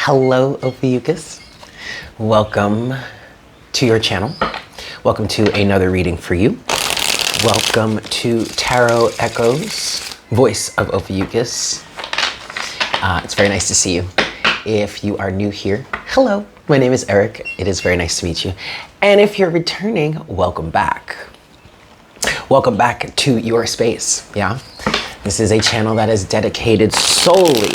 Hello, Ophiuchus. Welcome to your channel. Welcome to another reading for you. Welcome to Tarot Echoes, Voice of Ophiuchus. It's very nice to see you. If you are new here, hello. My name is Eric. It is very nice to meet you. And if you're returning, welcome back. Welcome back to your space, yeah? This is a channel that is dedicated solely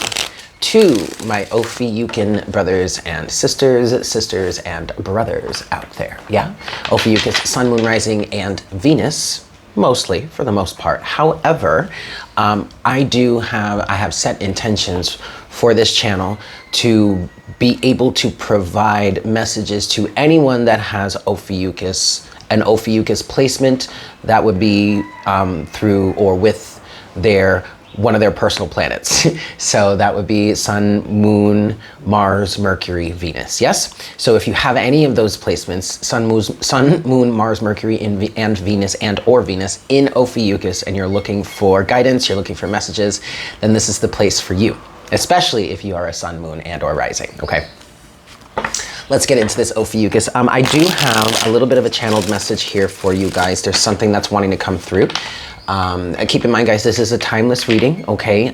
to my Ophiuchian brothers and sisters and brothers out there, yeah? Ophiuchus, Sun, Moon, Rising, and Venus, mostly, for the most part. However, I have set intentions for this channel to be able to provide messages to anyone that has Ophiuchus, an Ophiuchus placement that would be through or with one of their personal planets. So that would be Sun, Moon, Mars, Mercury, Venus, yes? So if you have any of those placements, Sun, Moon, Mars, Mercury, and Venus, or Venus in Ophiuchus, and you're looking for guidance, you're looking for messages, then this is the place for you, especially if you are a Sun, Moon, or Rising, okay? Let's get into this Ophiuchus. I do have a little bit of a channeled message here for you guys. There's something that's wanting to come through. Keep in mind, guys, this is a timeless reading, okay?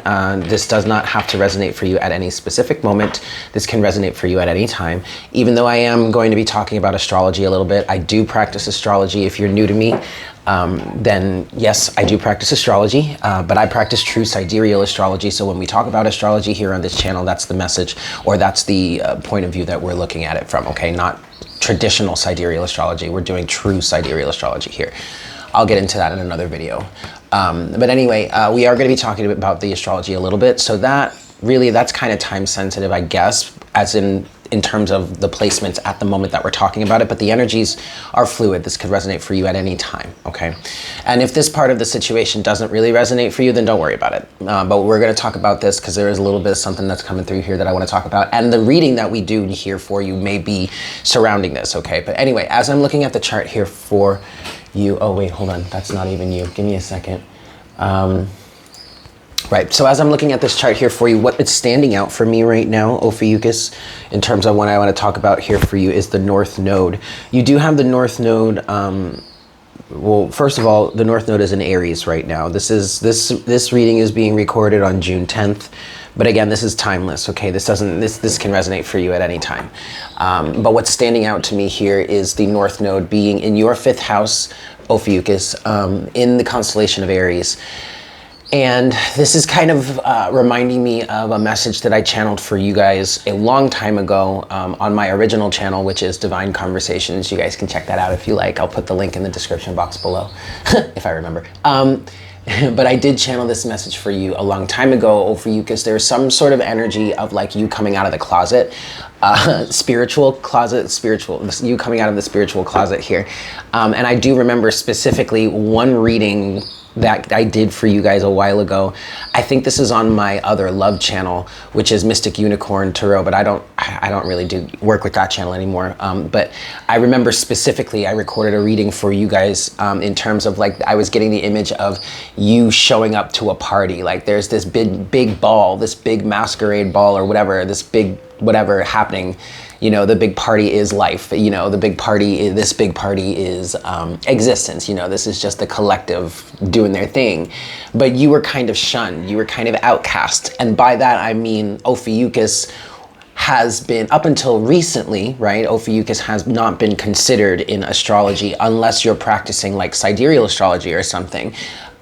This does not have to resonate for you at any specific moment. This can resonate for you at any time. Even though I am going to be talking about astrology a little bit, I do practice astrology. If you're new to me, then yes, I do practice astrology, but I practice true sidereal astrology. So when we talk about astrology here on this channel, that's the message, or that's the point of view that we're looking at it from, okay? Not traditional sidereal astrology. We're doing true sidereal astrology here. I'll get into that in another video. But anyway, we are going to be talking about the astrology a little bit. So that's kind of time sensitive, I guess, as in terms of the placements at the moment that we're talking about it. But the energies are fluid. This could resonate for you at any time, okay? And if this part of the situation doesn't really resonate for you, then don't worry about it. But we're going to talk about this because there is a little bit of something that's coming through here that I want to talk about. And the reading that we do here for you may be surrounding this, okay? But anyway, as I'm looking at the chart here for you, oh wait, hold on, that's not even you. Give me a second. Right, so as I'm looking at this chart here for you, what is standing out for me right now, Ophiuchus, in terms of what I want to talk about here for you is the North Node. You do have the North Node, well, first of all, the North Node is in Aries right now. This reading is being recorded on June 10th. But again, this is timeless, okay? This can resonate for you at any time. But what's standing out to me here is the North Node being in your 5th house, Ophiuchus, in the constellation of Aries. And this is kind of reminding me of a message that I channeled for you guys a long time ago on my original channel, which is Divine Conversations. You guys can check that out if you like. I'll put the link in the description box below, if I remember. But I did channel this message for you a long time ago, Ophiuchus. There's some sort of energy of like you coming out of the closet, you coming out of the spiritual closet here. And I do remember specifically one reading that I did for you guys a while ago. I think this is on my other love channel, which is Mystic Unicorn Tarot, but I don't really do work with that channel anymore. But I remember specifically I recorded a reading for you guys in terms of like I was getting the image of you showing up to a party. Like there's this big ball, this big masquerade ball or whatever, this big whatever happening. You know, the big party is life. You know, this big party is existence. You know, this is just the collective doing their thing. But you were kind of shunned. You were kind of outcast. And by that, I mean Ophiuchus has been, up until recently, right? Ophiuchus has not been considered in astrology unless you're practicing like sidereal astrology or something.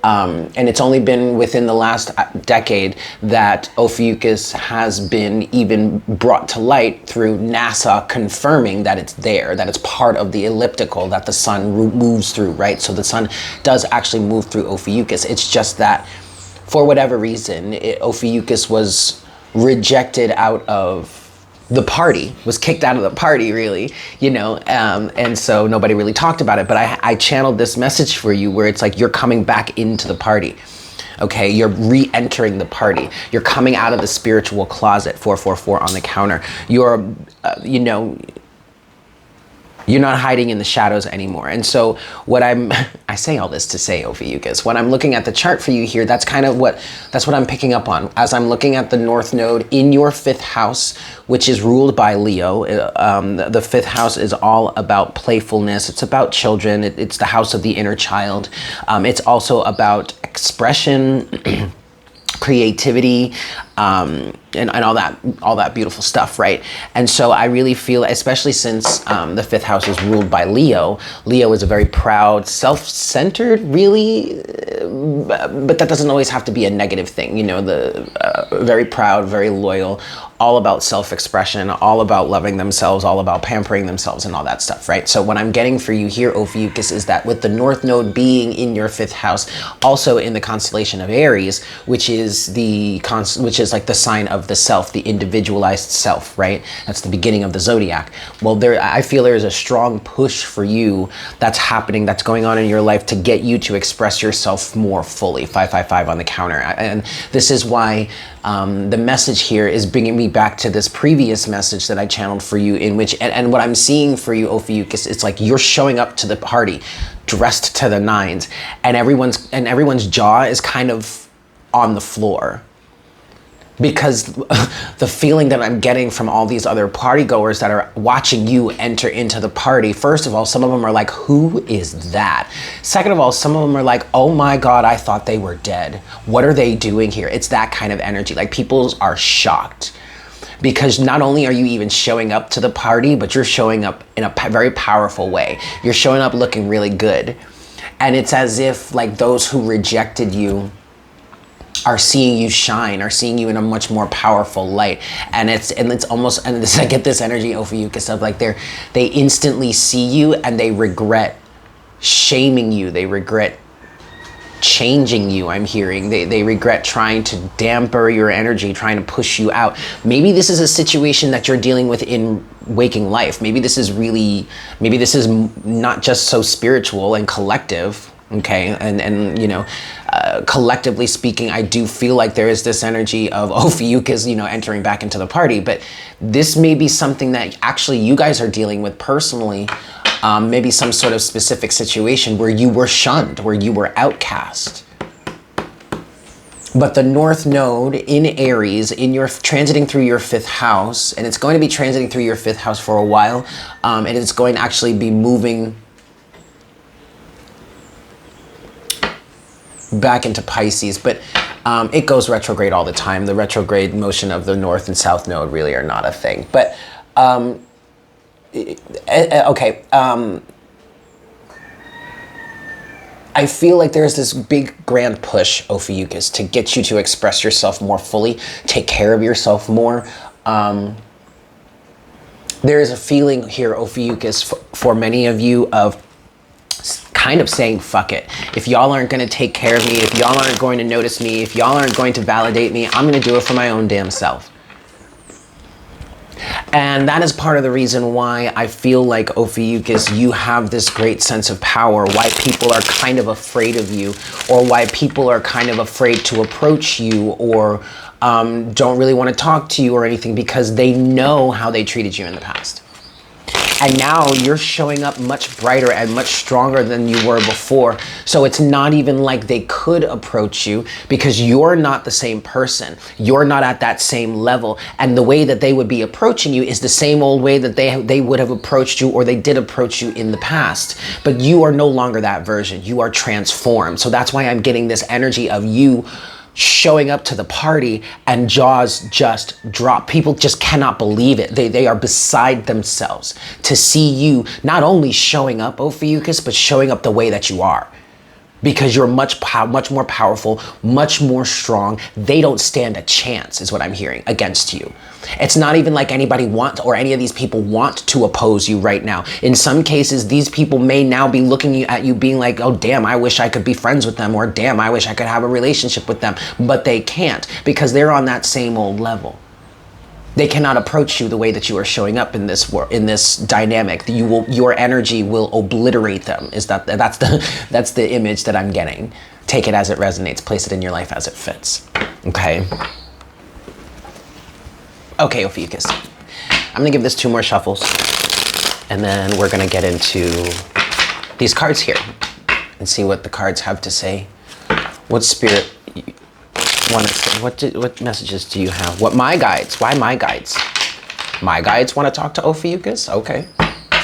And it's only been within the last decade that Ophiuchus has been even brought to light through NASA confirming that it's there, that it's part of the elliptical that the sun moves through, right? So the sun does actually move through Ophiuchus. It's just that for whatever reason, Ophiuchus was rejected out of the party, was kicked out of the party, really, you know, and so nobody really talked about it. But I channeled this message for you where it's like you're coming back into the party, okay? You're re-entering the party. You're coming out of the spiritual closet, 444 on the counter. You're, you know, You're not hiding in the shadows anymore. And so I say all this to say, Ophiuchus, when I'm looking at the chart for you here, that's what I'm picking up on. As I'm looking at the North Node in your 5th house, which is ruled by Leo, the 5th house is all about playfulness. It's about children. It's the house of the inner child. It's also about expression, creativity, and all that beautiful stuff, right? And so I really feel, especially since the 5th house is ruled by Leo. Leo is a very proud, self-centered, really, but that doesn't always have to be a negative thing. You know, very proud, very loyal, all about self-expression, all about loving themselves, all about pampering themselves and all that stuff, right? So what I'm getting for you here, Ophiuchus, is that with the North Node being in your 5th house, also in the constellation of Aries, which is like the sign of the self, the individualized self, right? That's the beginning of the zodiac. Well, I feel there is a strong push for you that's happening, that's going on in your life to get you to express yourself more fully. 555 on the counter. And this is why the message here is bringing me back to this previous message that I channeled for you, in which, and what I'm seeing for you, Ophiuchus, it's like you're showing up to the party dressed to the nines, and everyone's jaw is kind of on the floor. Because the feeling that I'm getting from all these other party goers that are watching you enter into the party, first of all, some of them are like, who is that? Second of all, some of them are like, oh my God, I thought they were dead. What are they doing here? It's that kind of energy. Like, people are shocked. Because not only are you even showing up to the party, but you're showing up in a very powerful way. You're showing up looking really good. And it's as if like those who rejected you are seeing you shine, are seeing you in a much more powerful light. And it's almost, and I get this energy, Ophiuchus, of like they instantly see you and they regret shaming you. They regret changing you, I'm hearing. They regret trying to damper your energy, trying to push you out. Maybe this is a situation that you're dealing with in waking life. Maybe this is not just so spiritual and collective. Okay, and you know, collectively speaking, I do feel like there is this energy of Ophiuchus, you know, entering back into the party. But this may be something that actually you guys are dealing with personally. Maybe some sort of specific situation where you were shunned, where you were outcast. But the North Node in Aries, transiting through your 5th house, and it's going to be transiting through your 5th house for a while, and it's going to actually be moving back into Pisces, but it goes retrograde all the time. The retrograde motion of the North and South Node really are not a thing. But okay, I feel like there's this big grand push, Ophiuchus, to get you to express yourself more fully, take care of yourself more. There is a feeling here, Ophiuchus, for many of you of kind of saying, fuck it. If y'all aren't going to take care of me, if y'all aren't going to notice me, if y'all aren't going to validate me, I'm going to do it for my own damn self. And that is part of the reason why I feel like, Ophiuchus, you have this great sense of power, why people are kind of afraid of you, or why people are kind of afraid to approach you, or don't really want to talk to you or anything, because they know how they treated you in the past. And now you're showing up much brighter and much stronger than you were before. So it's not even like they could approach you, because you're not the same person. You're not at that same level. And the way that they would be approaching you is the same old way that they would have approached you, or they did approach you in the past. But you are no longer that version. You are transformed. So that's why I'm getting this energy of you showing up to the party and jaws just drop. People just cannot believe it. They are beside themselves to see you not only showing up, Ophiuchus, but showing up the way that you are. Because you're much more powerful, much more strong. They don't stand a chance, is what I'm hearing, against you. It's not even like any of these people want to oppose you right now. In some cases, these people may now be looking at you being like, oh, damn, I wish I could be friends with them, or damn, I wish I could have a relationship with them. But they can't, because they're on that same old level. They cannot approach you the way that you are showing up in this dynamic. Your energy will obliterate them. That's the image that I'm getting. Take it as it resonates. Place it in your life as it fits. Okay. Okay, Ophiuchus. I'm gonna give this 2 more shuffles. And then we're gonna get into these cards here and see what the cards have to say. What spirit want to say? What messages do you have? What my guides? Why my guides? My guides want to talk to Ophiuchus? Okay,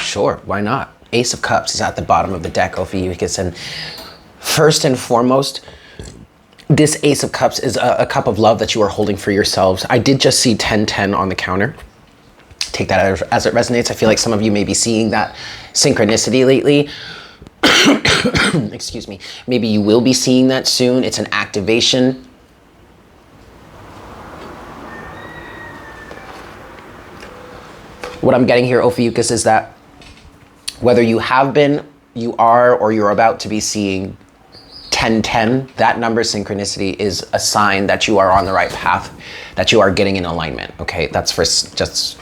sure, why not? Ace of Cups is at the bottom of the deck, Ophiuchus, and first and foremost, this Ace of Cups is a cup of love that you are holding for yourselves. I did just see 1010 on the counter. Take that as it resonates. I feel like some of you may be seeing that synchronicity lately. Excuse me. Maybe you will be seeing that soon. It's an activation. What I'm getting here, Ophiuchus, is that whether you have been, you are, or you're about to be seeing 1010, that number synchronicity is a sign that you are on the right path, that you are getting in alignment. Okay, that's for just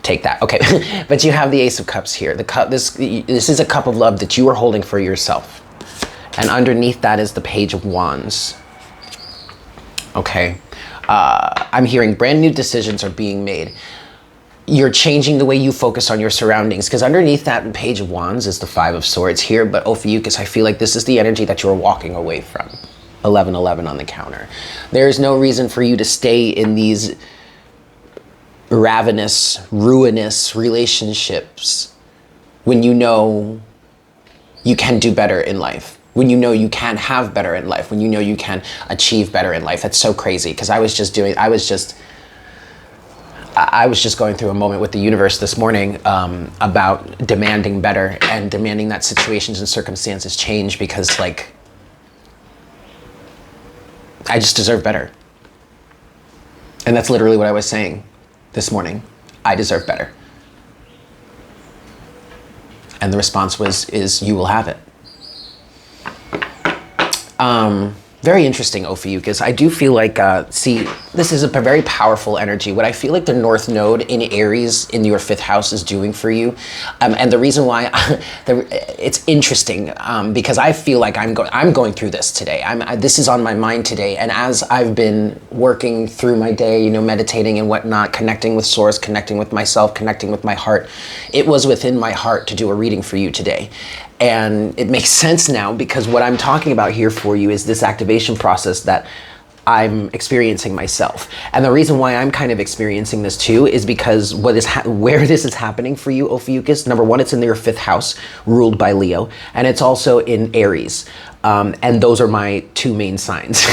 take that. Okay, but you have the Ace of Cups here. The cup. This is a cup of love that you are holding for yourself, and underneath that is the Page of Wands. Okay, I'm hearing brand new decisions are being made. You're changing the way you focus on your surroundings, because underneath that Page of Wands is the Five of Swords here. But Ophiuchus, I feel like this is the energy that you're walking away from. 1111 on the counter. There is no reason for you to stay in these ravenous, ruinous relationships when you know you can do better in life, when you know you can have better in life, when you know you can achieve better in life. That's so crazy, because I was just going through a moment with the universe this morning about demanding better and demanding that situations and circumstances change, because like I just deserve better. And that's literally what I was saying this morning. I deserve better. And the response is you will have it. Very interesting, Ophiuchus. I do feel like, see, this is a very powerful energy. What I feel like the North Node in Aries in your 5th house is doing for you. And the reason why it's interesting, because I feel like I'm going through this today. This is on my mind today. And as I've been working through my day, you know, meditating and whatnot, connecting with Source, connecting with myself, connecting with my heart, it was within my heart to do a reading for you today. And it makes sense now, because what I'm talking about here for you is this activation process that I'm experiencing myself. And the reason why I'm kind of experiencing this too is because where this is happening for you, Ophiuchus, number one, it's in your 5th house, ruled by Leo, and it's also in Aries. And those are my 2 main signs.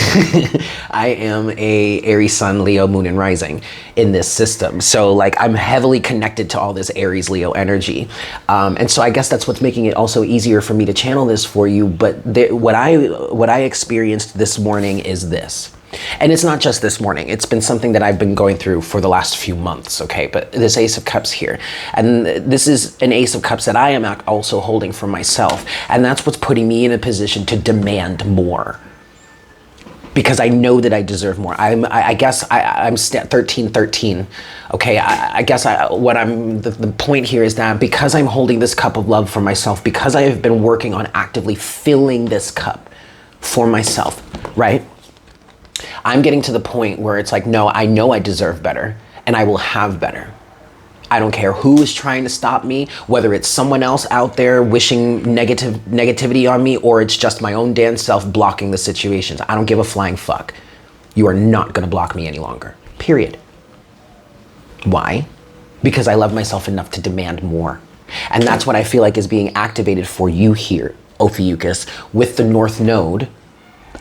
I am a Aries sun, Leo, moon, and rising in this system. So like I'm heavily connected to all this Aries Leo energy. And so I guess that's what's making it also easier for me to channel this for you. But what I experienced this morning is this. And it's not just this morning. It's been something that I've been going through for the last few months, okay? But this Ace of Cups here. And this is an Ace of Cups that I am also holding for myself. And that's what's putting me in a position to demand more, because I know that I deserve more. I guess I'm 1313. Okay, the point here is that because I'm holding this cup of love for myself, because I have been working on actively filling this cup for myself, right? I'm getting to the point where it's like, no, I know I deserve better, and I will have better. I don't care who is trying to stop me, whether it's someone else out there wishing negativity on me, or it's just my own damn self blocking the situations. I don't give a flying fuck. You are not gonna block me any longer, period. Why? Because I love myself enough to demand more. And that's what I feel like is being activated for you here, Ophiuchus, with the North Node,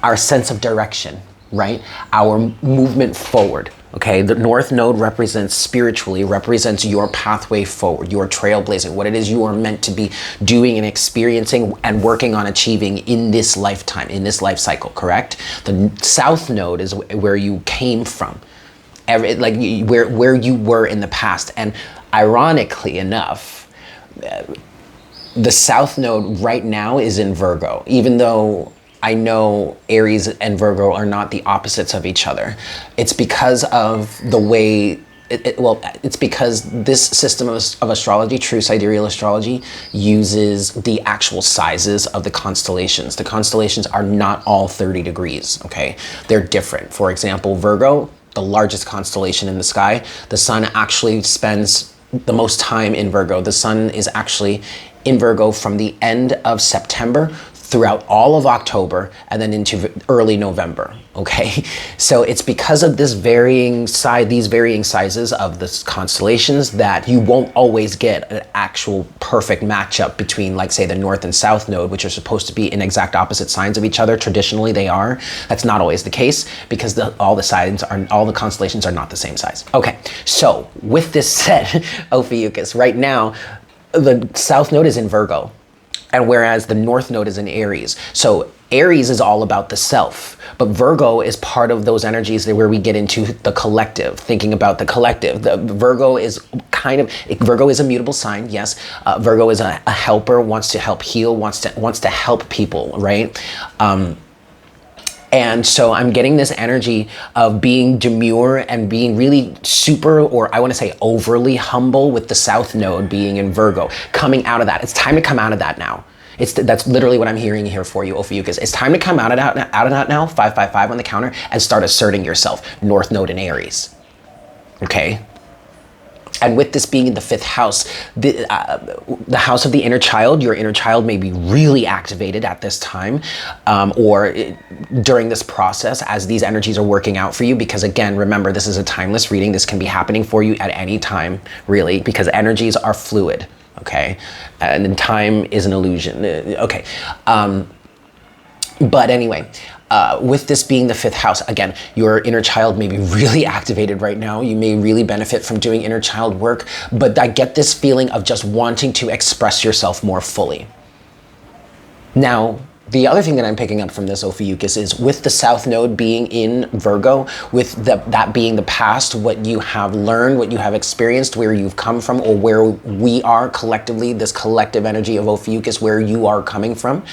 our sense of direction, right? Our movement forward, okay? The North Node represents your pathway forward, your trailblazing, what it is you are meant to be doing and experiencing and working on achieving in this lifetime, in this life cycle, correct? The South Node is where you came from, where you were in the past. And ironically enough, the South Node right now is in Virgo, even though I know Aries and Virgo are not the opposites of each other. It's because of the way, it's because this system of astrology, true sidereal astrology, uses the actual sizes of the constellations. The constellations are not all 30 degrees, okay? They're different. For example, Virgo, the largest constellation in the sky, the sun actually spends the most time in Virgo. The sun is actually in Virgo from the end of September throughout all of October and then into early November, okay? So it's because of these varying sizes of the constellations that you won't always get an actual perfect matchup between, like, say, the North and South node, which are supposed to be in exact opposite signs of each other. Traditionally, they are. That's not always the case because all the constellations are not the same size. Okay, so with this said, Ophiuchus, right now, the South node is in Virgo, and whereas the North node is in Aries. So Aries is all about the self, but Virgo is part of those energies where we get into the collective, thinking about the collective. Virgo is a mutable sign, yes. Virgo is a helper, wants to help heal, wants to help people, right? And so I'm getting this energy of being demure and being really super, or I want to say overly humble, with the South node being in Virgo. Coming out of that. It's time to come out of that now. That's literally what I'm hearing here for you, Ophiuchus. It's time to come out of that now, 555 on the counter, and start asserting yourself. North node in Aries. Okay? And with this being in the 5th house, the house of the inner child, your inner child may be really activated at this time, or during this process as these energies are working out for you. Because again, remember, this is a timeless reading. This can be happening for you at any time, really, because energies are fluid, okay? And then time is an illusion, okay? But anyway, with this being the 5th house, again, your inner child may be really activated right now. You may really benefit from doing inner child work, but I get this feeling of just wanting to express yourself more fully. Now, the other thing that I'm picking up from this, Ophiuchus, is with the South node being in Virgo, with that being the past, what you have learned, what you have experienced, where you've come from, or where we are collectively, this collective energy of Ophiuchus, where you are coming from.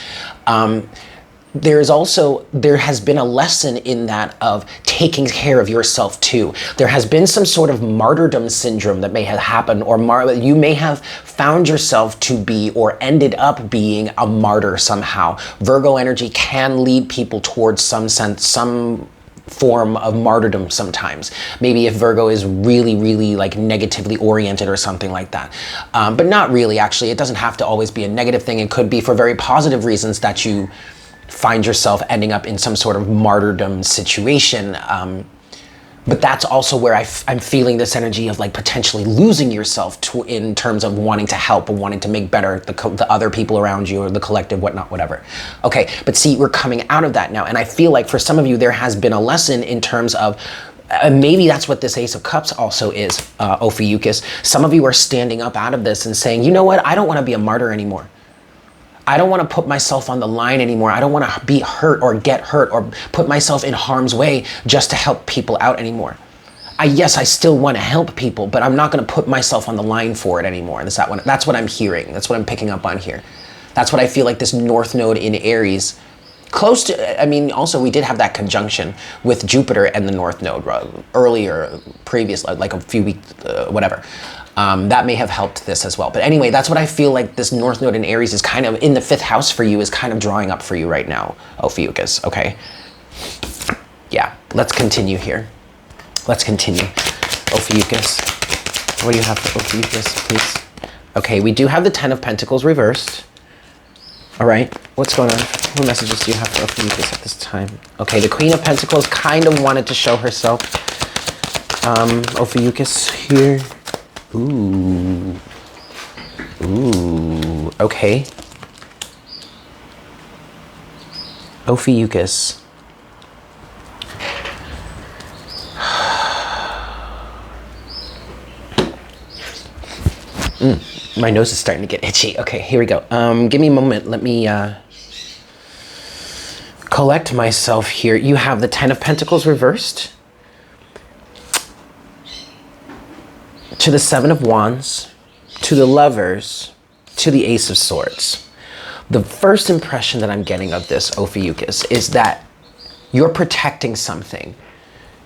There has been a lesson in that of taking care of yourself too. There has been some sort of martyrdom syndrome that may have happened, or you may have found yourself to be, or ended up being, a martyr somehow. Virgo energy can lead people towards some form of martyrdom sometimes. Maybe if Virgo is really, really like negatively oriented or something like that. But not really, actually. It doesn't have to always be a negative thing. It could be for very positive reasons that you find yourself ending up in some sort of martyrdom situation. But that's also where I'm feeling this energy of like potentially losing yourself in terms of wanting to help or wanting to make better the other people around you, or the collective, whatnot, whatever. Okay, but see, we're coming out of that now. And I feel like for some of you, there has been a lesson in terms of, maybe that's what this Ace of Cups also is, Ophiuchus. Some of you are standing up out of this and saying, you know what, I don't want to be a martyr anymore. I don't want to put myself on the line anymore. I don't want to be hurt or get hurt or put myself in harm's way just to help people out anymore. Yes, I still want to help people, but I'm not going to put myself on the line for it anymore. That's what I'm hearing. That's what I'm picking up on here. That's what I feel like this North node in Aries, close to, I mean, also we did have that conjunction with Jupiter and the North node earlier, previously, like a few weeks, whatever. That may have helped this as well. But anyway, that's what I feel like this North node in Aries is kind of in the 5th house for you, is kind of drawing up for you right now, Ophiuchus, okay? Yeah, let's continue here. Let's continue. Ophiuchus, what do you have for Ophiuchus, please? Okay, we do have the 10 of Pentacles reversed. All right, what's going on? What messages do you have for Ophiuchus at this time? Okay, the Queen of Pentacles kind of wanted to show herself. Ophiuchus here. Ooh, okay. Ophiuchus. My nose is starting to get itchy. Okay, here we go. Give me a moment. Let me collect myself here. You have the 10 of Pentacles reversed, to the 7 of Wands, to the Lovers, to the Ace of Swords. The first impression that I'm getting of this, Ophiuchus, is that you're protecting something.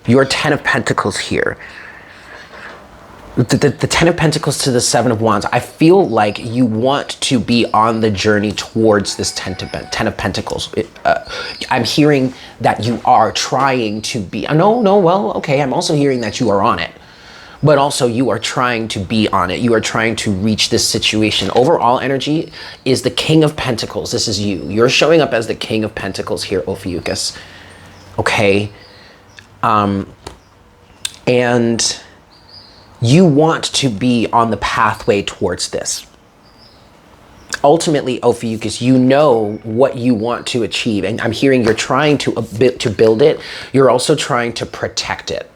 Your 10 of Pentacles here. The 10 of Pentacles to the 7 of Wands, I feel like you want to be on the journey towards this 10 of Pentacles. I'm hearing that you are trying to be, well, okay, I'm also hearing that you are on it. but also you are trying to be on it. You are trying to reach this situation. Overall energy is the King of Pentacles. This is you. You're showing up as the King of Pentacles here, Ophiuchus. Okay? And you want to be on the pathway towards this. Ultimately, Ophiuchus, you know what you want to achieve. And I'm hearing you're trying to build it. You're also trying to protect it.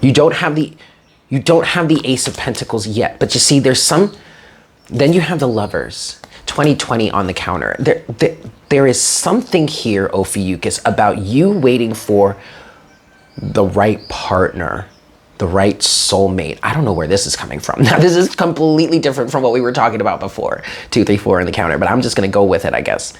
You don't have the Ace of Pentacles yet, but you see then you have the Lovers. 2020 on the counter. There is something here, Ophiuchus, about you waiting for the right partner, the right soulmate. I don't know where this is coming from. Now, this is completely different from what we were talking about before. 2, 3, 4 in the counter, but I'm just going to go with it, I guess.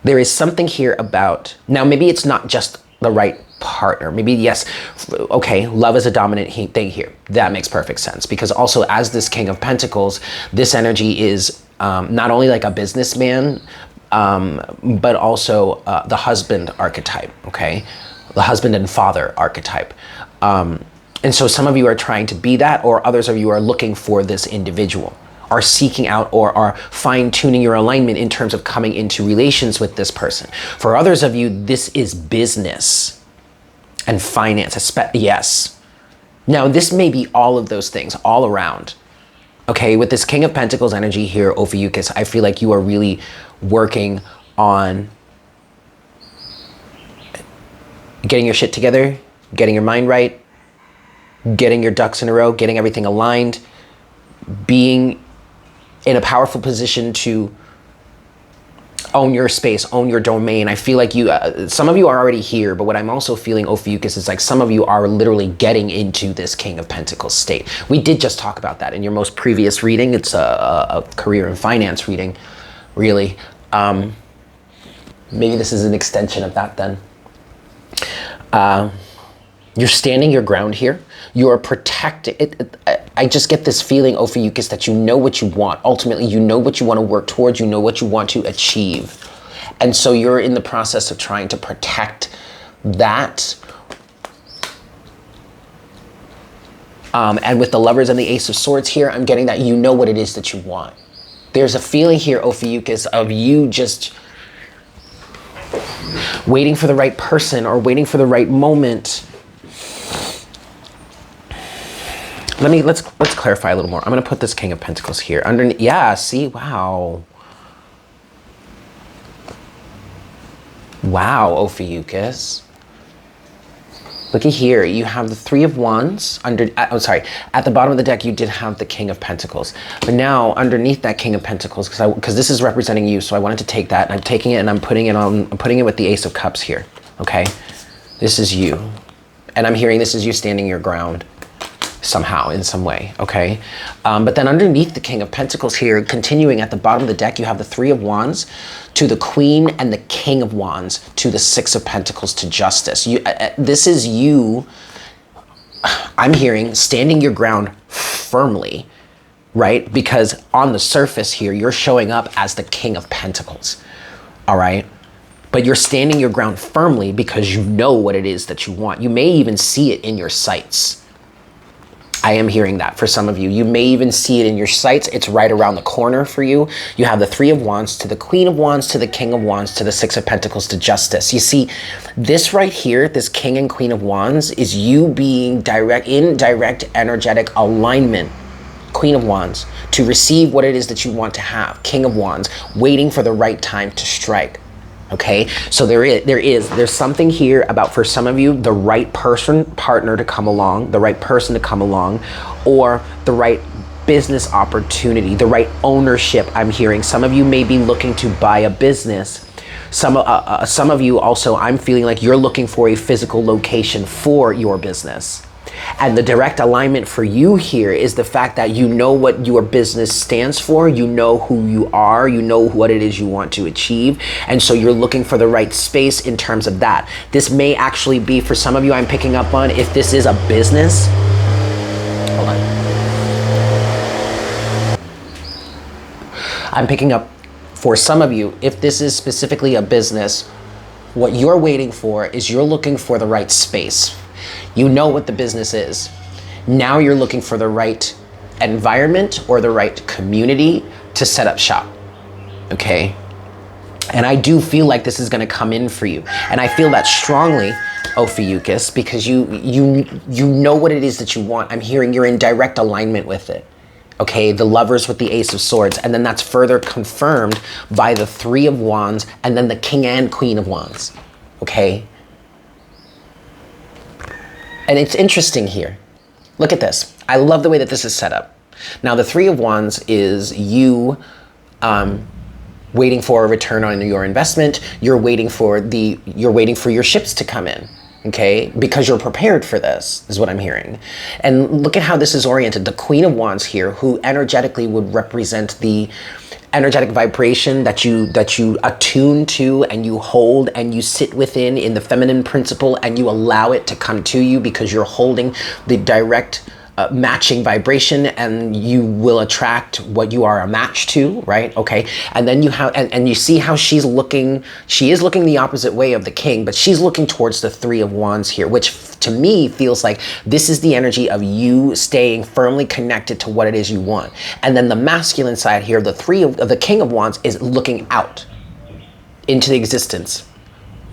There is something here about, now maybe it's not just the right partner. Maybe, yes, okay, love is a dominant thing here. That makes perfect sense, because also as this King of Pentacles, this energy is not only like a businessman, but also the husband archetype, okay? The husband and father archetype. And so some of you are trying to be that, or others of you are looking for this individual, are seeking out or are fine-tuning your alignment in terms of coming into relations with this person. For others of you, this is business and finance, yes. Now, this may be all of those things all around. Okay, with this King of Pentacles energy here, Ophiuchus, I feel like you are really working on getting your shit together, getting your mind right, getting your ducks in a row, getting everything aligned, being in a powerful position to own your space, own your domain. I feel like some of you are already here, but what I'm also feeling, Ophiuchus, is like some of you are literally getting into this King of Pentacles state. We did just talk about that in your most previous reading. It's a career and finance reading, really. Maybe this is an extension of that then. You're standing your ground here. You are protecting it. I just get this feeling, Ophiuchus, that you know what you want. Ultimately, you know what you want to work towards. You know what you want to achieve. And so you're in the process of trying to protect that. And with the Lovers and the Ace of Swords here, I'm getting that you know what it is that you want. There's a feeling here, Ophiuchus, of you just waiting for the right person or waiting for the right moment. Let's clarify a little more. I'm gonna put this King of Pentacles here underneath. Yeah, see, wow. Wow, Ophiuchus. Looky here, you have the Three of Wands at the bottom of the deck you did have the King of Pentacles. But now underneath that King of Pentacles, because this is representing you, so I wanted to take that and I'm taking it and I'm putting it with the Ace of Cups here, okay? This is you. And I'm hearing this is you standing your ground somehow, in some way, okay? But then underneath the King of Pentacles here, continuing at the bottom of the deck, you have the Three of Wands to the Queen and the King of Wands to the Six of Pentacles to Justice. This is you, I'm hearing, standing your ground firmly, right? Because on the surface here, you're showing up as the King of Pentacles, all right? But you're standing your ground firmly because you know what it is that you want. You may even see it in your sights. I am hearing that for some of you. You may even see it in your sights. It's right around the corner for you. You have the Three of Wands to the Queen of Wands to the King of Wands to the Six of Pentacles to Justice. You see, this right here, this King and Queen of Wands, is you being in direct energetic alignment. Queen of Wands, to receive what it is that you want to have. King of Wands, waiting for the right time to strike. Okay, so there's something here about, for some of you, the right partner to come along, the right person to come along, or the right business opportunity, the right ownership. I'm hearing some of you may be looking to buy a business. Some of you also, I'm feeling like you're looking for a physical location for your business. And the direct alignment for you here is the fact that you know what your business stands for, you know who you are, you know what it is you want to achieve, and so you're looking for the right space in terms of that. This may actually be, for some of you, I'm picking up on, if this is a business, hold on. I'm picking up, for some of you, if this is specifically a business, what you're waiting for is you're looking for the right space. You know what the business is. Now you're looking for the right environment or the right community to set up shop, okay? And I do feel like this is gonna come in for you. And I feel that strongly, Ophiuchus, because you know what it is that you want. I'm hearing you're in direct alignment with it. Okay, the Lovers with the Ace of Swords, and then that's further confirmed by the Three of Wands and then the King and Queen of Wands, okay? And it's interesting here. Look at this. I love the way that this is set up. Now, the Three of Wands is you waiting for a return on your investment. You're waiting for your ships to come in, okay? Because you're prepared for this, is what I'm hearing. And look at how this is oriented. The Queen of Wands here, who energetically would represent the energetic vibration that you attune to and you hold and you sit within in the feminine principle, and you allow it to come to you because you're holding the direct matching vibration, and you will attract what you are a match to, right? Okay. And then you have, and you see how she is looking the opposite way of the King, but she's looking towards the Three of Wands here, which to me feels like this is the energy of you staying firmly connected to what it is you want. And then the masculine side here, the King of Wands is looking out into the existence,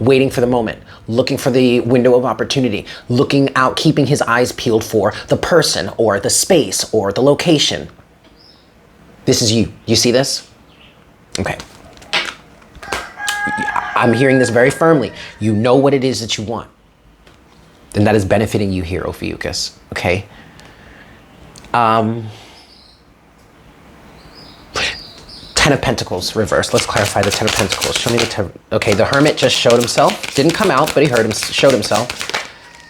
waiting for the moment, looking for the window of opportunity, looking out, keeping his eyes peeled for the person or the space or the location. This is you. You see this? Okay. I'm hearing this very firmly. You know what it is that you want. And that is benefiting you here, Ophiuchus. Okay? Ten of Pentacles reversed. Let's clarify the Ten of Pentacles. Show me the Ten. Okay, the Hermit just showed himself. Didn't come out, but he showed himself.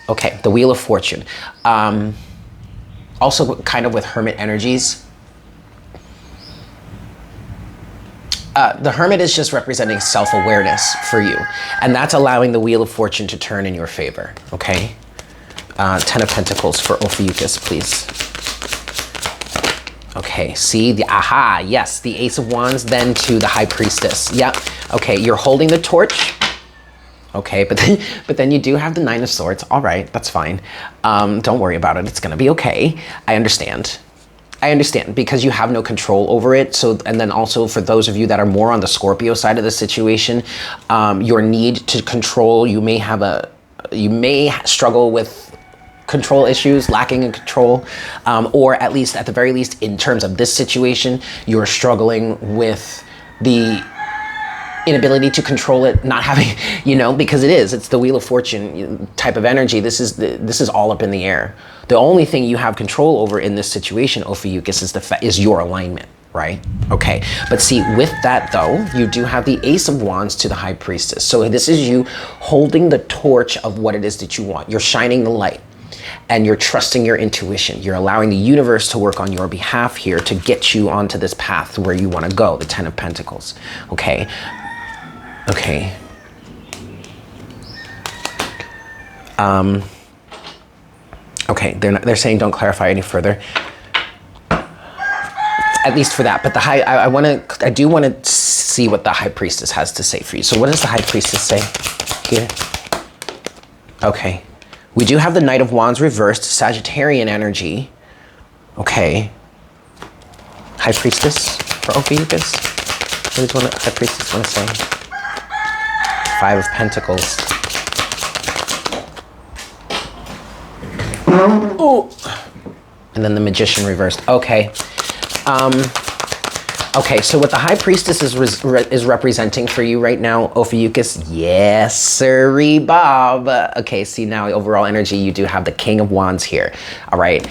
Okay, the Wheel of Fortune. Also kind of with Hermit energies. The Hermit is just representing self-awareness for you. And that's allowing the Wheel of Fortune to turn in your favor, okay? Ten of Pentacles for Ophiuchus, please. Okay, see the yes, the Ace of Wands, then to the High Priestess. Yep. Okay, you're holding the torch. Okay, but then you do have the Nine of Swords. All right, that's fine. Don't worry about it. It's gonna be okay. I understand because you have no control over it. So, and then also for those of you that are more on the Scorpio side of the situation, your need to control, you may struggle with control issues, lacking in control, or at the very least in terms of this situation, you're struggling with the inability to control it, not having, because it's the Wheel of Fortune type of energy. This is all up in the air. The only thing you have control over in this situation, Ophiuchus, is your alignment, right? Okay, but see, with that though, you do have the Ace of Wands to the High Priestess. So this is you holding the torch of what it is that you want. You're shining the light. And you're trusting your intuition. You're allowing the universe to work on your behalf here to get you onto this path where you want to go, the Ten of Pentacles. Okay. Okay. Okay, they're saying don't clarify any further. At least for that. But I do want to see what the High Priestess has to say for you. So what does the High Priestess say here? Okay. We do have the Knight of Wands reversed, Sagittarian energy. Okay. High Priestess for Ophiuchus. What does High Priestess want to say? Five of Pentacles. Ooh. And then the Magician reversed. Okay. Okay, so what the High Priestess is representing for you right now, Ophiuchus, yes, sirree, Bob. Okay, see now overall energy, you do have the King of Wands here, all right?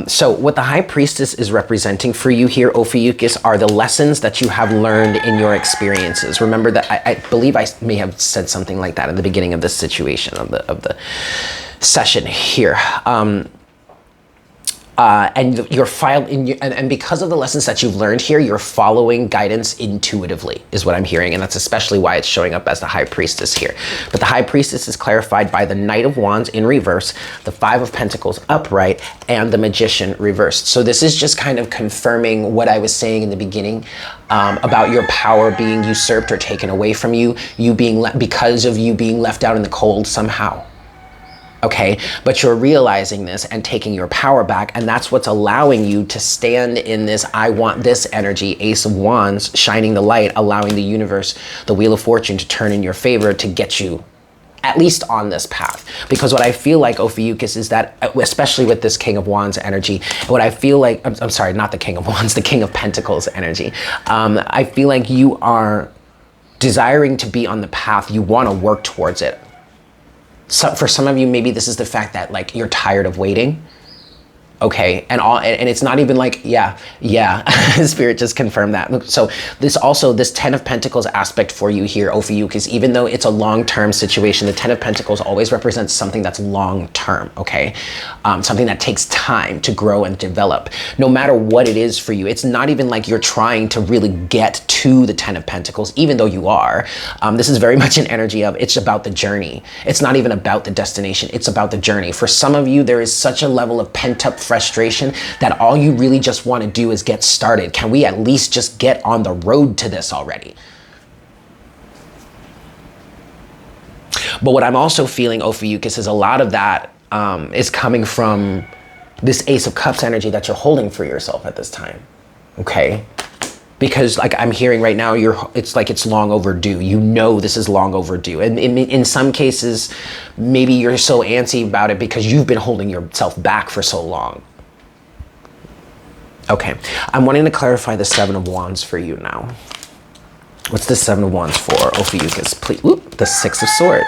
So what the High Priestess is representing for you here, Ophiuchus, are the lessons that you have learned in your experiences. Remember that I believe I may have said something like that in the beginning of this situation, of the session here. And and because of the lessons that you've learned here, you're following guidance intuitively, is what I'm hearing. And that's especially why it's showing up as the High Priestess here. But the High Priestess is clarified by the Knight of Wands in reverse, the Five of Pentacles upright, and the Magician reversed. So this is just kind of confirming what I was saying in the beginning about your power being usurped or taken away from you, because of you being left out in the cold somehow. Okay, but you're realizing this and taking your power back, and that's what's allowing you to stand in this I want this energy, Ace of Wands, shining the light, allowing the universe, the Wheel of Fortune, to turn in your favor to get you at least on this path. Because what I feel like, Ophiuchus, is that, especially with this King of Wands energy, what I feel like, I'm sorry, not the King of Wands, the King of Pentacles energy, I feel like you are desiring to be on the path, you want to work towards it. So for some of you, maybe this is the fact that like you're tired of waiting. Okay, and it's not even like, yeah, Spirit just confirmed that. So this 10 of Pentacles aspect for you here, Ophiuchus, even though it's a long-term situation, the 10 of Pentacles always represents something that's long-term, okay? Something that takes time to grow and develop. No matter what it is for you, it's not even like you're trying to really get to the 10 of Pentacles, even though you are. This is very much an energy of, it's about the journey. It's not even about the destination, it's about the journey. For some of you, there is such a level of pent-up frustration that all you really just want to do is get started. Can we at least just get on the road to this already? But what I'm also feeling, Ophiuchus, is a lot of that is coming from this Ace of Cups energy that you're holding for yourself at this time, okay? Because like I'm hearing right now, it's like it's long overdue. You know this is long overdue. And in some cases, maybe you're so antsy about it because you've been holding yourself back for so long. Okay, I'm wanting to clarify the 7 of Wands for you now. What's the 7 of Wands for, Ophiuchus? Please, the 6 of Swords.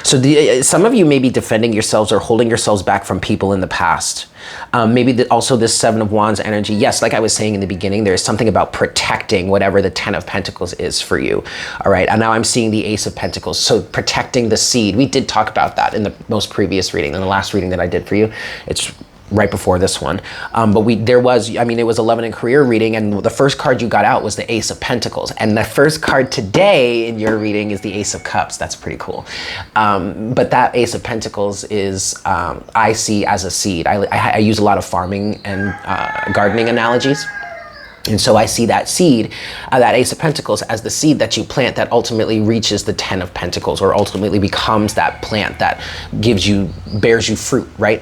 So some of you may be defending yourselves or holding yourselves back from people in the past. Maybe also this 7 of Wands energy. Yes, like I was saying in the beginning, there's something about protecting whatever the 10 of Pentacles is for you. All right, and now I'm seeing the Ace of Pentacles. So protecting the seed. We did talk about that in the most previous reading, in the last reading that I did for you. It's right before this one. But it was 11 in career reading, and the first card you got out was the Ace of Pentacles. And the first card today in your reading is the Ace of Cups. That's pretty cool. But that Ace of Pentacles is, I see as a seed. I use a lot of farming and gardening analogies. And so I see that seed, that Ace of Pentacles, as the seed that you plant that ultimately reaches the 10 of Pentacles, or ultimately becomes that plant that bears you fruit, right?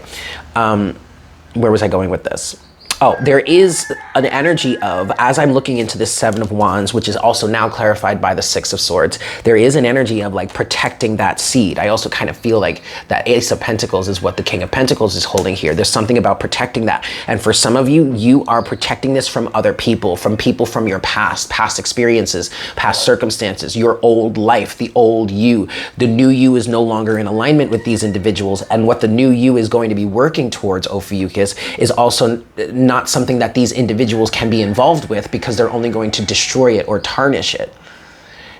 Where was I going with this? Oh, there is an energy of, as I'm looking into this 7 of Wands, which is also now clarified by the 6 of Swords, there is an energy of like protecting that seed. I also kind of feel like that Ace of Pentacles is what the King of Pentacles is holding here. There's something about protecting that. And for some of you, you are protecting this from other people from your past experiences, past circumstances, your old life, the old you. The new you is no longer in alignment with these individuals. And what the new you is going to be working towards, Ophiuchus, is also not something that these individuals can be involved with, because they're only going to destroy it or tarnish it.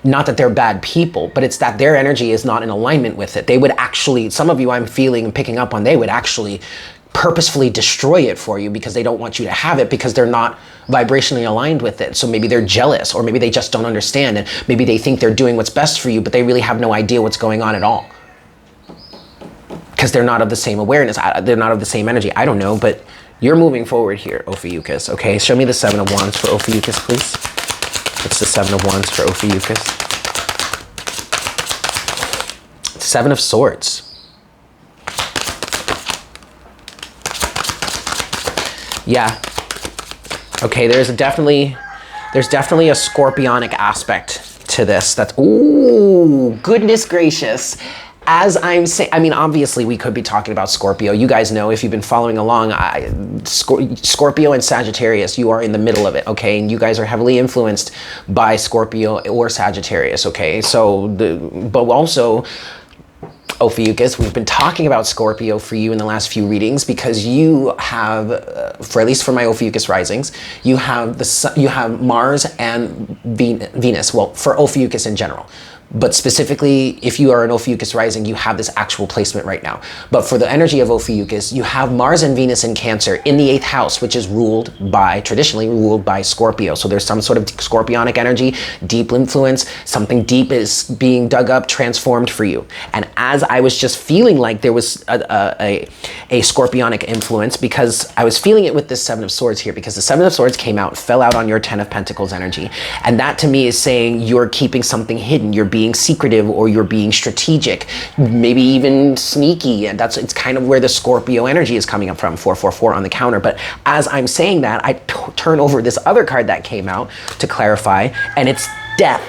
Not that they're bad people, but it's that their energy is not in alignment with it. They would actually, some of you I'm feeling and picking up on, they would actually purposefully destroy it for you because they don't want you to have it, because they're not vibrationally aligned with it. So maybe they're jealous, or maybe they just don't understand, and maybe they think they're doing what's best for you, but they really have no idea what's going on at all. Because they're not of the same awareness, they're not of the same energy. I don't know, but you're moving forward here, Ophiuchus, okay? Show me the 7 of Wands for Ophiuchus, please. What's the 7 of Wands for Ophiuchus? 7 of Swords. Yeah. Okay, there's definitely a scorpionic aspect to this. That's, ooh, goodness gracious. As I'm saying, I mean, obviously we could be talking about Scorpio. You guys know, if you've been following along, Scorpio and Sagittarius, you are in the middle of it, okay? And you guys are heavily influenced by Scorpio or Sagittarius, okay? So, but also, Ophiuchus, we've been talking about Scorpio for you in the last few readings, because you have, for at least for my Ophiuchus risings, you have Mars and Venus. Well, for Ophiuchus in general. But specifically, if you are an Ophiuchus rising, you have this actual placement right now. But for the energy of Ophiuchus, you have Mars and Venus in Cancer in the 8th house, which is traditionally ruled by Scorpio. So there's some sort of scorpionic energy, deep influence, something deep is being dug up, transformed for you. And as I was just feeling like there was a scorpionic influence, because I was feeling it with this 7 of Swords here, because the 7 of Swords came out, fell out on your 10 of Pentacles energy. And that to me is saying you're keeping something hidden, you're being being secretive, or you're being strategic, maybe even sneaky. And it's kind of where the Scorpio energy is coming up from, 444 on the counter. But as I'm saying that, I turn over this other card that came out to clarify, and it's death.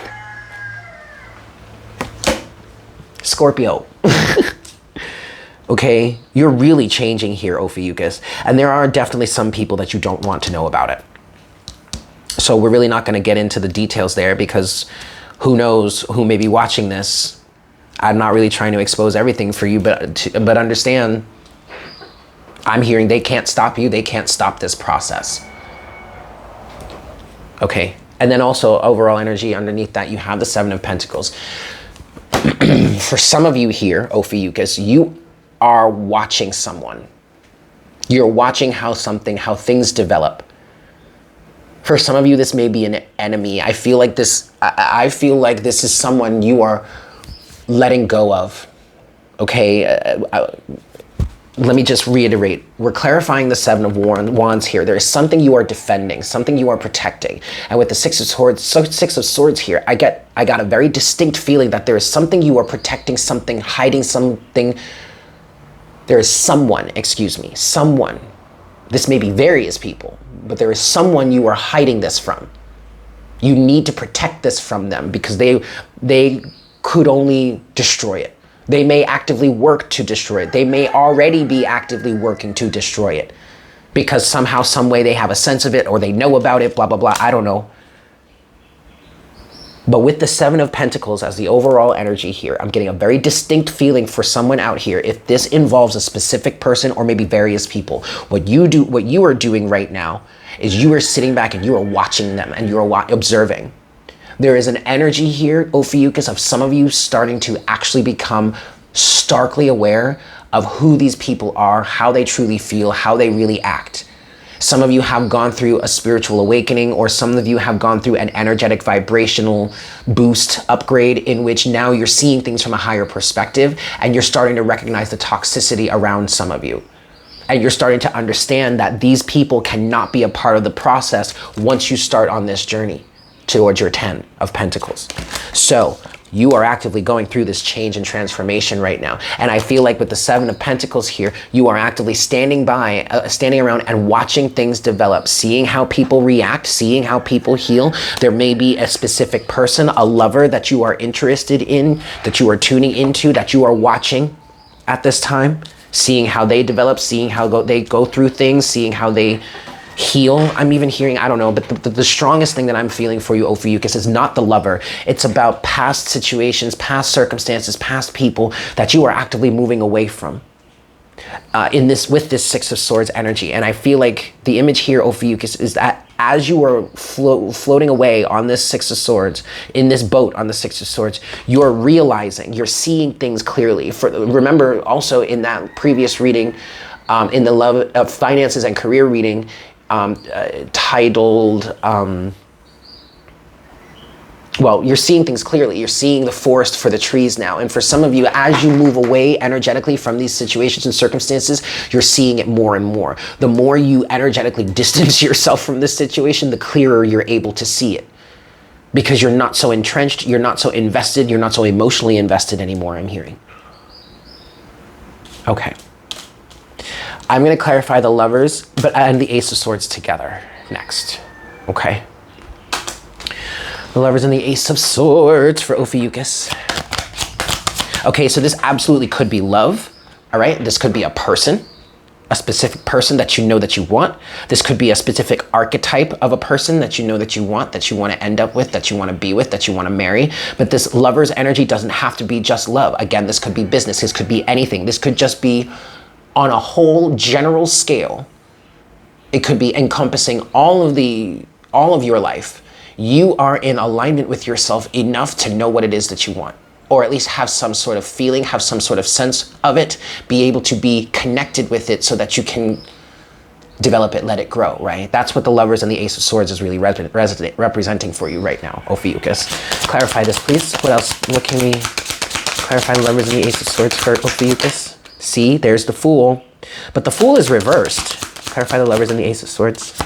Scorpio. Okay, you're really changing here, Ophiuchus. And there are definitely some people that you don't want to know about it. So we're really not going to get into the details there, because who knows who may be watching this. I'm not really trying to expose everything for you, but understand, I'm hearing they can't stop you. They can't stop this process. Okay, and then also overall energy underneath that, you have the Seven of Pentacles. For some of you here, Ophiuchus, you are watching someone. You're watching how things develop. For some of you, this may be an enemy. I feel like this is someone you are letting go of. Okay, let me just reiterate. We're clarifying the Seven of Wands here. There is something you are defending, something you are protecting. And with the Six of Swords here, I got a very distinct feeling that there is something you are protecting, something, hiding something. There is someone, someone. This may be various people, but there is someone you are hiding this from. You need to protect this from them, because they could only destroy it. They may actively work to destroy it. They may already be actively working to destroy it, because somehow, some way they have a sense of it, or they know about it, blah, blah, blah. I don't know. But with the Seven of Pentacles as the overall energy here, I'm getting a very distinct feeling for someone out here. If this involves a specific person or maybe various people, what you are doing right now is you are sitting back and you are watching them, and you are observing. There is an energy here, Ophiuchus, of some of you starting to actually become starkly aware of who these people are, how they truly feel, how they really act. Some of you have gone through a spiritual awakening, or some of you have gone through an energetic vibrational boost upgrade, in which now you're seeing things from a higher perspective, and you're starting to recognize the toxicity around some of you. And you're starting to understand that these people cannot be a part of the process once you start on this journey towards your 10 of Pentacles. So you are actively going through this change and transformation right now. And I feel like with the Seven of Pentacles here, you are actively standing around and watching things develop, seeing how people react, seeing how people heal. There may be a specific person, a lover that you are interested in, that you are tuning into, that you are watching at this time, seeing how they develop, seeing how they go through things, seeing how they heal. I'm even hearing, I don't know, but the strongest thing that I'm feeling for you, Ophiuchus, is not the lover. It's about past situations, past circumstances, past people that you are actively moving away from with this Six of Swords energy. And I feel like the image here, Ophiuchus, is that as you are floating away on this Six of Swords, in this boat on the Six of Swords, you're realizing, you're seeing things clearly. Remember also in that previous reading, in the Love of Finances and Career reading, titled, well, you're seeing things clearly. You're seeing the forest for the trees now. And for some of you, as you move away energetically from these situations and circumstances, you're seeing it more and more. The more you energetically distance yourself from this situation, the clearer you're able to see it. Because you're not so entrenched, you're not so invested, you're not so emotionally invested anymore, I'm hearing. Okay. I'm going to clarify the Lovers and the Ace of Swords together next. Okay. The Lovers and the Ace of Swords for Ophiuchus. Okay, so this absolutely could be love. All right. This could be a person, a specific person that you know that you want. This could be a specific archetype of a person that you know that you want to end up with, that you want to be with, that you want to marry. But this Lover's energy doesn't have to be just love. Again, this could be business. This could be anything. This could just be on a whole general scale. It could be encompassing all of your life. You are in alignment with yourself enough to know what it is that you want, or at least have some sort of feeling, have some sort of sense of it, be able to be connected with it so that you can develop it, let it grow, right? That's what the Lovers and the Ace of Swords is really representing for you right now, Ophiuchus. Clarify this, please. What else? What can we clarify the Lovers and the Ace of Swords for Ophiuchus? See, there's the Fool. But the Fool is reversed. Clarify the Lovers and the Ace of Swords.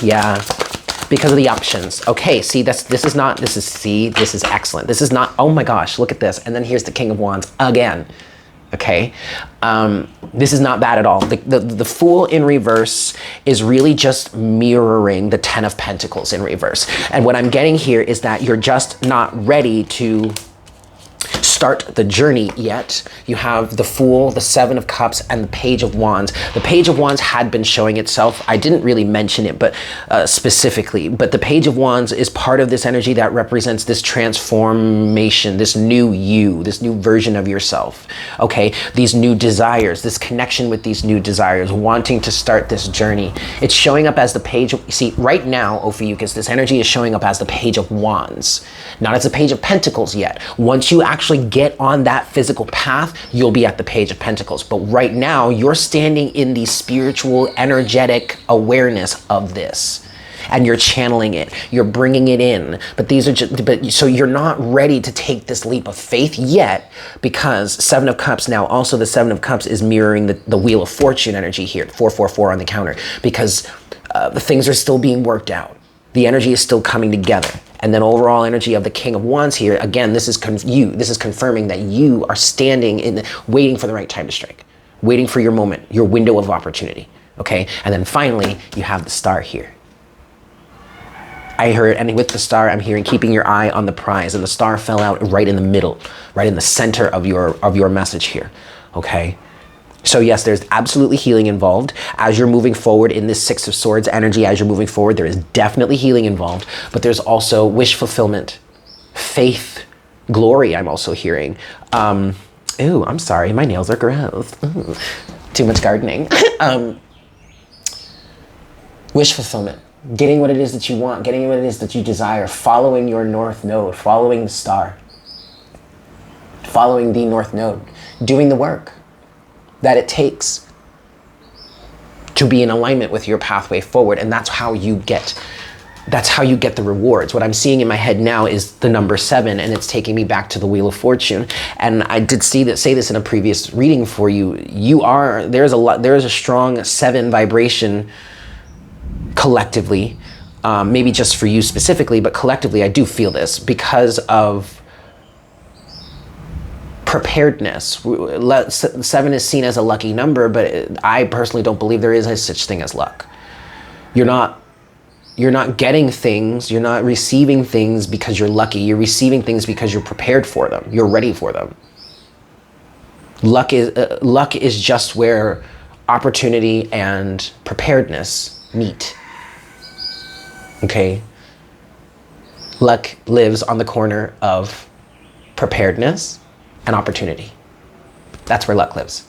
Yeah. because of the options. Okay, see, this is excellent. This is not, oh my gosh, look at this. And then here's the King of Wands again. Okay, this is not bad at all. The Fool in reverse is really just mirroring the Ten of Pentacles in reverse. And what I'm getting here is that you're just not ready to start the journey yet. You have the Fool, the Seven of Cups, and the Page of Wands. The Page of Wands had been showing itself. I didn't really mention it, but specifically, but the Page of Wands is part of this energy that represents this transformation, this new you, this new version of yourself. Okay, these new desires, this connection with these new desires, wanting to start this journey. It's showing up as the Page of, see, right now, Ophiuchus, this energy is showing up as the Page of Wands, not as the Page of Pentacles yet. Once you actually get on that physical path, you'll be at the Page of Pentacles. But right now, you're standing in the spiritual, energetic awareness of this. And you're channeling it, you're bringing it in. But these are just, so you're not ready to take this leap of faith yet, because Seven of Cups, now also the Seven of Cups is mirroring the Wheel of Fortune energy here, 444 on the counter, because the things are still being worked out. The energy is still coming together. And then overall energy of the King of Wands here, again, this is confirming that you are standing waiting for the right time to strike, waiting for your moment, your window of opportunity, okay? And then finally, you have the Star here. I heard, and with the Star, I'm hearing keeping your eye on the prize, and the Star fell out right in the middle, right in the center of your message here, okay? So yes, there's absolutely healing involved. As you're moving forward in this Six of Swords energy, as you're moving forward, there is definitely healing involved, but there's also wish fulfillment, faith, glory, I'm also hearing. Ooh, I'm sorry, my nails are gross. Too much gardening. Wish fulfillment, getting what it is that you want, getting what it is that you desire, following your North Node, following the Star, following the North Node, doing the work that it takes to be in alignment with your pathway forward. And that's how you get the rewards. What I'm seeing in my head now is the number 7, and it's taking me back to the Wheel of Fortune. And I did say this in a previous reading for you. There is a strong 7 vibration collectively, maybe just for you specifically, but collectively I do feel this because of preparedness. 7 is seen as a lucky number, but I personally don't believe there is a such thing as luck. You're not getting things, you're not receiving things because you're lucky. You're receiving things because you're prepared for them. You're ready for them. Luck is just where opportunity and preparedness meet. Okay? Luck lives on the corner of preparedness and opportunity. That's where luck lives.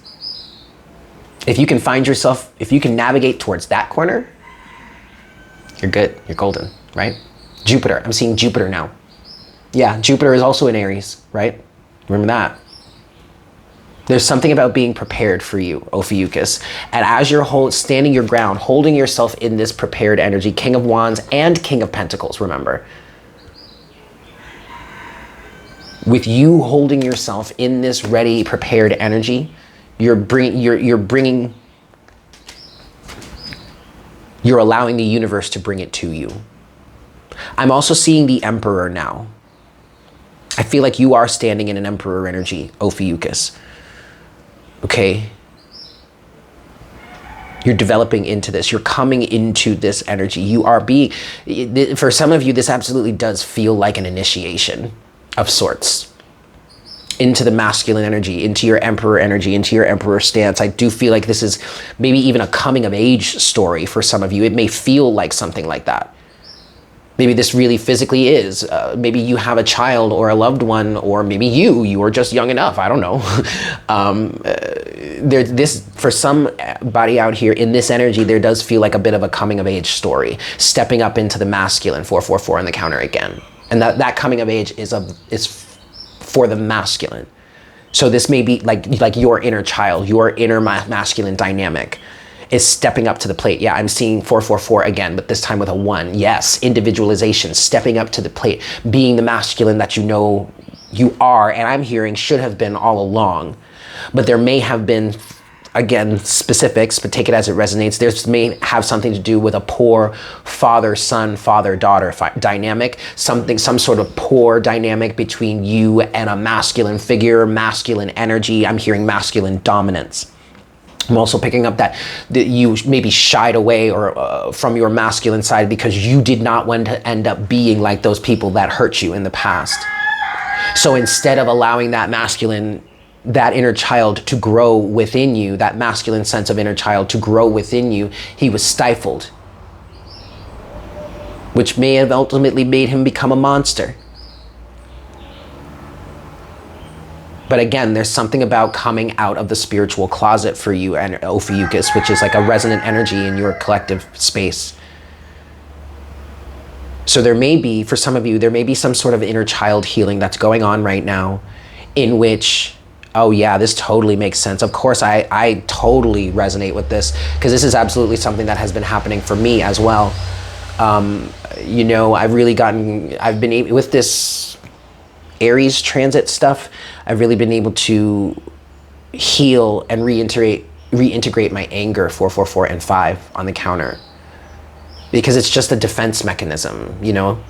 If you can find yourself, if you can navigate towards that corner, you're good, you're golden, right? Jupiter, I'm seeing Jupiter now. Yeah, Jupiter is also in Aries, right? Remember that. There's something about being prepared for you, Ophiuchus. And as you're standing your ground, holding yourself in this prepared energy, King of Wands and King of Pentacles, remember. With you holding yourself in this ready, prepared energy, you're allowing the universe to bring it to you. I'm also seeing the Emperor now. I feel like you are standing in an Emperor energy, Ophiuchus. Okay? You're developing into this. You're coming into this energy. You are being, for some of you, this absolutely does feel like an initiation of sorts into the masculine energy, into your Emperor energy, into your Emperor stance. I do feel like this is maybe even a coming of age story for some of you. It may feel like something like that. Maybe this really physically is. Maybe you have a child or a loved one, or maybe you are just young enough. I don't know. For somebody out here in this energy, there does feel like a bit of a coming of age story, stepping up into the masculine, 444 on the counter again. And that coming of age is for the masculine. So this may be like your inner child, your inner masculine dynamic is stepping up to the plate. Yeah, I'm seeing 444 again, but this time with a 1. Yes, individualization, stepping up to the plate, being the masculine that you know you are, and I'm hearing should have been all along. But there may have been again, specifics, but take it as it resonates. This may have something to do with a poor father-son, father-daughter dynamic, some sort of poor dynamic between you and a masculine figure, masculine energy. I'm hearing masculine dominance. I'm also picking up that you maybe shied away or from your masculine side because you did not want to end up being like those people that hurt you in the past. So instead of allowing that inner child to grow within you, that masculine sense of inner child to grow within you, he was stifled, which may have ultimately made him become a monster. But again, there's something about coming out of the spiritual closet for you and Ophiuchus, which is like a resonant energy in your collective space. So there may be, for some of you, there may be some sort of inner child healing that's going on right now in which, oh yeah, this totally makes sense. Of course, I totally resonate with this because this is absolutely something that has been happening for me as well. You know, I've been able, with this Aries transit stuff, I've really been able to heal and reintegrate my anger, 444 and 5 on the counter. Because it's just a defense mechanism, you know?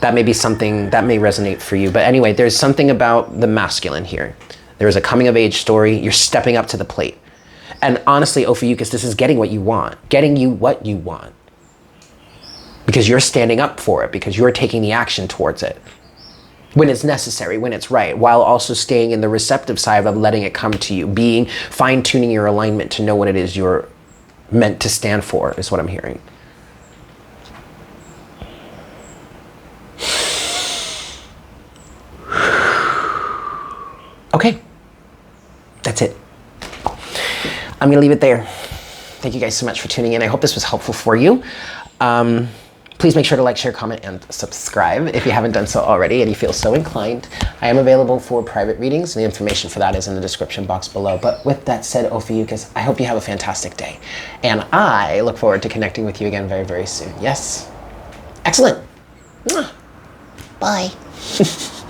That may be something that may resonate for you. But anyway, there's something about the masculine here. There is a coming of age story. You're stepping up to the plate. And honestly, Ophiuchus, this is getting what you want. Getting you what you want. Because you're standing up for it. Because you're taking the action towards it. When it's necessary, when it's right. While also staying in the receptive side of letting it come to you. Fine-tuning your alignment to know what it is you're meant to stand for, is what I'm hearing. Okay, that's it. I'm gonna leave it there. Thank you guys so much for tuning in. I hope this was helpful for you. Please make sure to like, share, comment, and subscribe if you haven't done so already and you feel so inclined. I am available for private readings, and the information for that is in the description box below. But with that said, Ophiuchus, I hope you have a fantastic day. And I look forward to connecting with you again very, very soon. Yes? Excellent. Bye.